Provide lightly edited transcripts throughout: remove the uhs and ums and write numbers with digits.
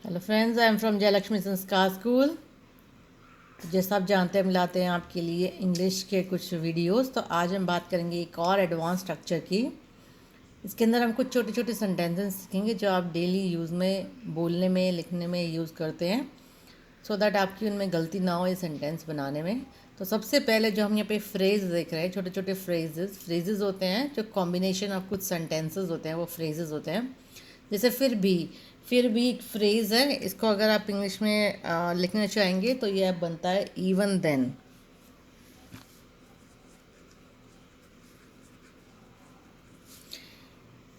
Hello friends, I am from Jayalakshmi संस्कार school. जैसा आप जानते हैं, हम लाते हैं आपके लिए इंग्लिश के कुछ वीडियोस। तो आज हम बात करेंगे एक और एडवांस स्ट्रक्चर की। इसके अंदर हम कुछ छोटे छोटे सेंटेंसेस सीखेंगे जो आप डेली यूज़ में बोलने में लिखने में यूज़ करते हैं, सो दैट आपकी उनमें गलती ना हो ये सेंटेंस बनाने में। तो सबसे पहले जो हम यहाँ पे फ्रेज देख रहे हैं, छोटे छोटे फ्रेजेस होते हैं जो कॉम्बिनेशन ऑफ कुछ सेंटेंसेस होते हैं, वो फ्रेजेस होते हैं। जैसे फिर भी एक फ्रेज़ है। इसको अगर आप इंग्लिश में लिखना चाहेंगे तो यह बनता है इवन देन।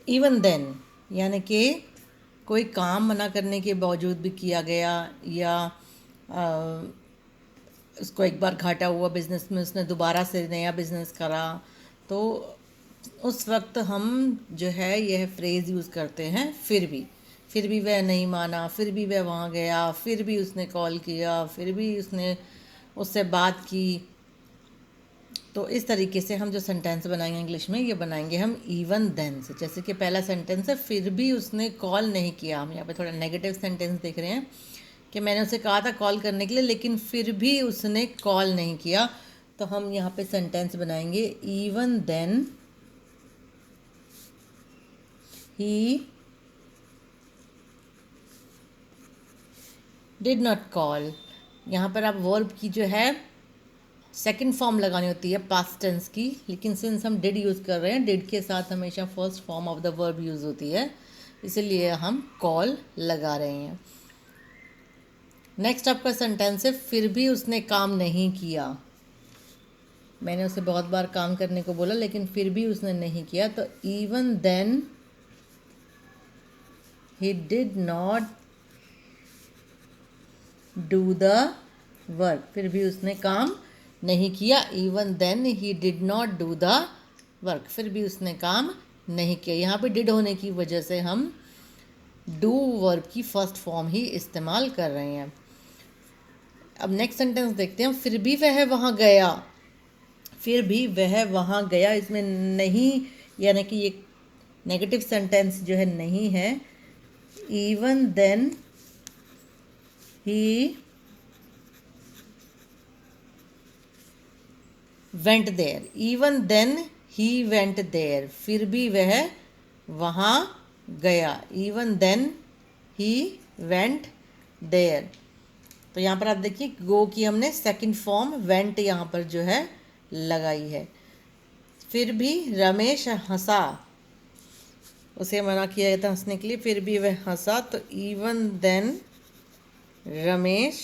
इवन देन यानी कि कोई काम मना करने के बावजूद भी किया गया, या उसको एक बार घाटा हुआ बिजनेस में उसने दोबारा से नया बिजनेस करा, तो उस वक्त हम जो है यह फ्रेज़ यूज़ करते हैं फिर भी वह नहीं माना, फिर भी वह वहाँ गया, फिर भी उसने कॉल किया, फिर भी उसने उससे बात की। तो इस तरीके से हम जो सेंटेंस बनाएंगे इंग्लिश में, ये बनाएंगे हम इवन देन से। जैसे कि पहला सेंटेंस है, फिर भी उसने कॉल नहीं किया। हम यहाँ पे थोड़ा नेगेटिव सेंटेंस देख रहे हैं कि मैंने उसे कहा था कॉल करने के लिए, लेकिन फिर भी उसने कॉल नहीं किया। तो हम यहाँ पे सेंटेंस बनाएंगे even then he did not call. यहाँ पर आप वर्ब की जो है सेकंड फॉर्म लगानी होती है पास्ट टेंस की, लेकिन सिंस हम डिड यूज़ कर रहे हैं, डिड के साथ हमेशा first form of the verb use होती है, इसीलिए हम कॉल लगा रहे हैं। नेक्स्ट आपका सेंटेंस है, फिर भी उसने काम नहीं किया। मैंने उसे बहुत बार काम करने को बोला, लेकिन फिर भी उसने नहीं किया। तो even then he did not do the work. फिर भी उसने काम नहीं किया। Even then he did not do the work. फिर भी उसने काम नहीं किया। यहाँ पे डिड होने की वजह से हम डू वर्ब की फर्स्ट फॉर्म ही इस्तेमाल कर रहे हैं। अब नेक्स्ट सेंटेंस देखते हैं। फिर भी वह वहाँ गया। फिर भी वह वहाँ गया, इसमें नहीं यानी कि ये नेगेटिव सेंटेंस जो है नहीं है। Even then he went there. Even then he went there. फिर भी वह वहाँ गया। Even then he went there. तो यहाँ पर आप देखिए, गो की हमने सेकंड फॉर्म वेंट यहाँ पर जो है लगाई है। फिर भी रमेश हंसा। उसे मना किया गया था हंसने के लिए, फिर भी वह हंसा। तो even then Ramesh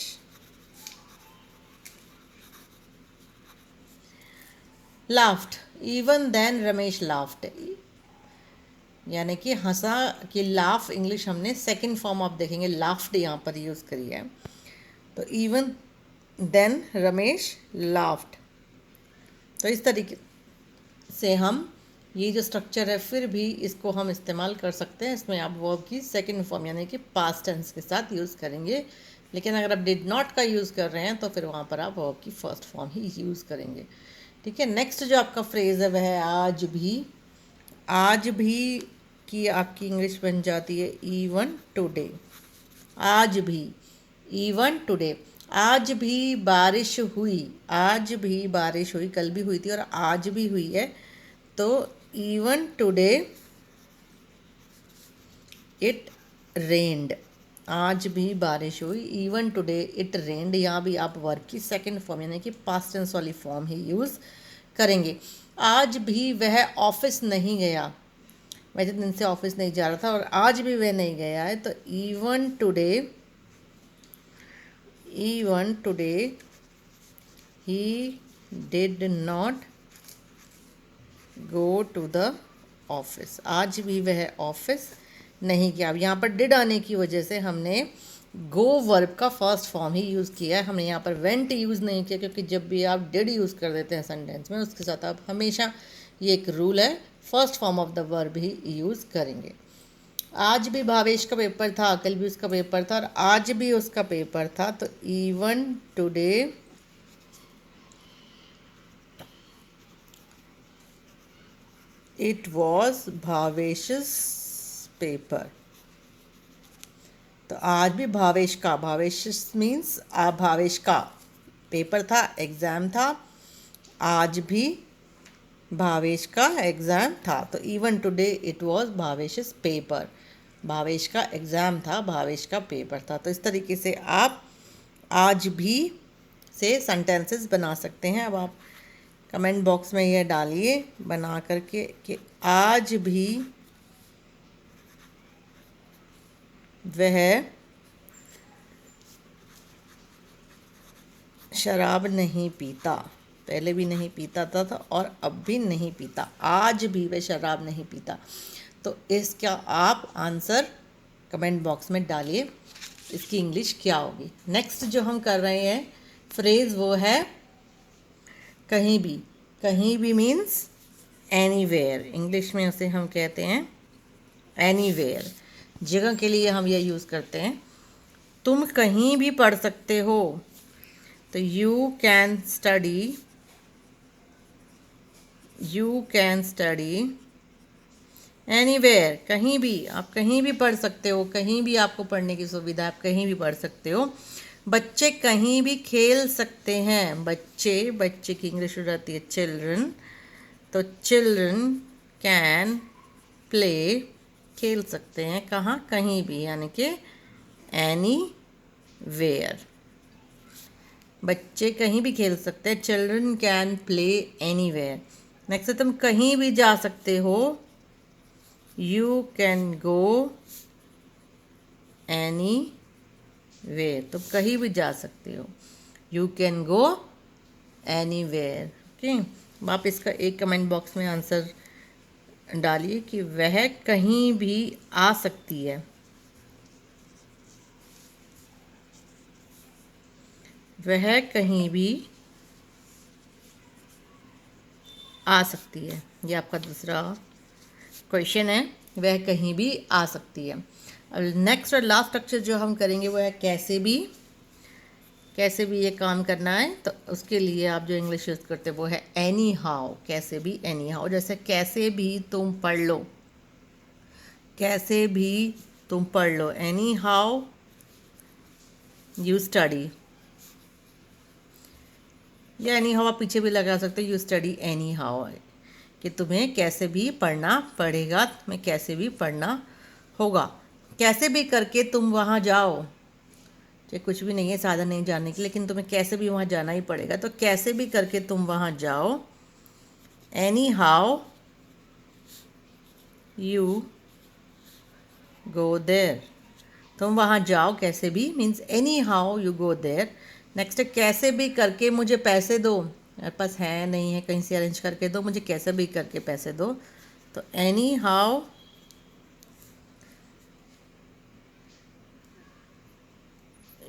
laughed. Even then Ramesh laughed, यानी कि हंसा कि लाफ इंग्लिश हमने सेकंड फॉर्म आप देखेंगे लाफ्ड यहाँ पर यूज़ करी है। तो इवन देन रमेश लाफ्ड। तो इस तरीके से हम ये जो स्ट्रक्चर है फिर भी इसको हम इस्तेमाल कर सकते हैं। इसमें आप वर्ब की सेकंड फॉर्म यानी कि पास्ट टेंस के साथ यूज़ करेंगे, लेकिन अगर आप डिड नॉट का यूज़ कर रहे हैं तो फिर वहाँ पर आप वर्ब की फर्स्ट फॉर्म ही यूज़ करेंगे। ठीक है। नेक्स्ट जो आपका फ्रेज़ है वह है आज भी। आज भी की आपकी इंग्लिश बन जाती है इवन टुडे। आज भी, इवन टुडे। आज भी बारिश हुई। आज भी बारिश हुई, कल भी हुई थी और आज भी हुई है। तो इवन टुडे इट रेन्ड। आज भी बारिश हुई, इवन टुडे इट रेन्ड। यहाँ भी आप वर्ब की सेकंड फॉर्म यानी कि पास्ट टेंस वाली फॉर्म ही यूज़ करेंगे। आज भी वह ऑफिस नहीं गया। मैं जितने दिन से ऑफिस नहीं जा रहा था और आज भी वह नहीं गया है। तो even today he did not go to the office. आज भी वह ऑफिस नहीं गया। अब यहाँ पर डिड आने की वजह से हमने गो वर्ब का फर्स्ट फॉर्म ही यूज़ किया है। हमने यहाँ पर वेंट यूज़ नहीं किया, क्योंकि जब भी आप डिड यूज़ कर देते हैं सेंटेंस में, उसके साथ आप हमेशा, ये एक रूल है, first form of the verb he use करेंगे। आज भी भावेश का पेपर था, कल भी उसका पेपर था और आज भी उसका पेपर था। तो इवन टुडे इट वॉज भावेश's पेपर। तो आज भी भावेश का, भावेश मीन्स भावेश का पेपर था, एग्ज़ाम था। आज भी भावेश का एग्ज़ाम था। तो even today it was Bhavesh paper, Bhavesh का एग्ज़ाम था, भावेश का पेपर था। तो इस तरीके से आप आज भी से सेंटेंसेस बना सकते हैं। अब आप कमेंट बॉक्स में यह डालिए बना करके कि आज भी वह शराब नहीं पीता, पहले भी नहीं पीता था और अब भी नहीं पीता, आज भी वह शराब नहीं पीता। तो इसका आप आंसर कमेंट बॉक्स में डालिए, इसकी इंग्लिश क्या होगी। नेक्स्ट जो हम कर रहे हैं फ्रेज़ वो है कहीं भी। कहीं भी मीन्स एनीवेयर, इंग्लिश में उसे हम कहते हैं एनीवेयर। जगह के लिए हम यह यूज़ करते हैं। तुम कहीं भी पढ़ सकते हो, तो यू कैन स्टडी एनीवेयर, कहीं भी, आप कहीं भी पढ़ सकते हो, कहीं भी आपको पढ़ने की सुविधा है, आप कहीं भी पढ़ सकते हो। बच्चे कहीं भी खेल सकते हैं, बच्चे की इंग्लिश हो जाती है चिल्ड्रन, तो चिल्ड्रन कैन प्ले, खेल सकते हैं कहाँ, कहीं भी, यानी कि एनी वेयर। बच्चे कहीं भी खेल सकते हैं, children can play anywhere. Next तुम कहीं भी जा सकते हो, you can go anywhere, तुम कहीं भी जा सकते हो, you can go anywhere. Okay, आप इसका एक कमेंट बॉक्स में आंसर डालिए कि वह कहीं भी आ सकती है, वह कहीं भी आ सकती है। ये आपका दूसरा क्वेश्चन है, वह कहीं भी आ सकती है। अब नेक्स्ट और लास्ट स्ट्रक्चर जो हम करेंगे वो है कैसे भी। कैसे भी ये काम करना है तो उसके लिए आप जो इंग्लिश यूज़ करते हैं वो है एनी हाउ, कैसे भी एनी हाउ। जैसे कैसे भी तुम पढ़ लो, कैसे भी तुम पढ़ लो, एनी हाउ यू स्टडी, या एनी हाउ आप पीछे भी लगा सकते हो, यू स्टडी एनी हाउ, कि तुम्हें कैसे भी पढ़ना पड़ेगा, तुम्हें कैसे भी पढ़ना होगा। कैसे भी करके तुम वहाँ जाओ, चाहे कुछ भी नहीं है, साधन नहीं जाने की, लेकिन तुम्हें कैसे भी वहाँ जाना ही पड़ेगा, तो कैसे भी करके तुम वहाँ जाओ, anyhow you go there, तुम वहाँ जाओ, कैसे भी means anyhow you go there. Next, कैसे भी करके मुझे पैसे दो, मेरे पास है नहीं है, कहीं से अरेंज करके दो, मुझे कैसे भी करके पैसे दो, तो any how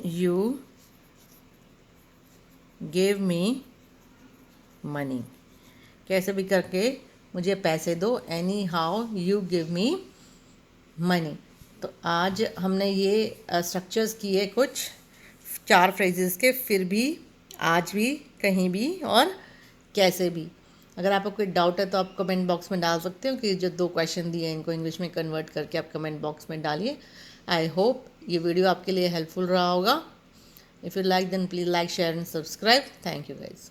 you give me money, कैसे भी करके मुझे पैसे दो, any how you give me money. तो आज हमने ये स्ट्रक्चर्स किए कुछ 4 फ्रेजेस के, फिर भी, आज भी, कहीं भी और कैसे भी। अगर आपको कोई डाउट है तो आप कमेंट बॉक्स में डाल सकते हो, कि जो 2 क्वेश्चन दिए हैं इनको इंग्लिश में कन्वर्ट करके आप कमेंट बॉक्स में डालिए। आई होप ये वीडियो आपके लिए हेल्पफुल रहा होगा। If you like then please like, share and subscribe. Thank you guys.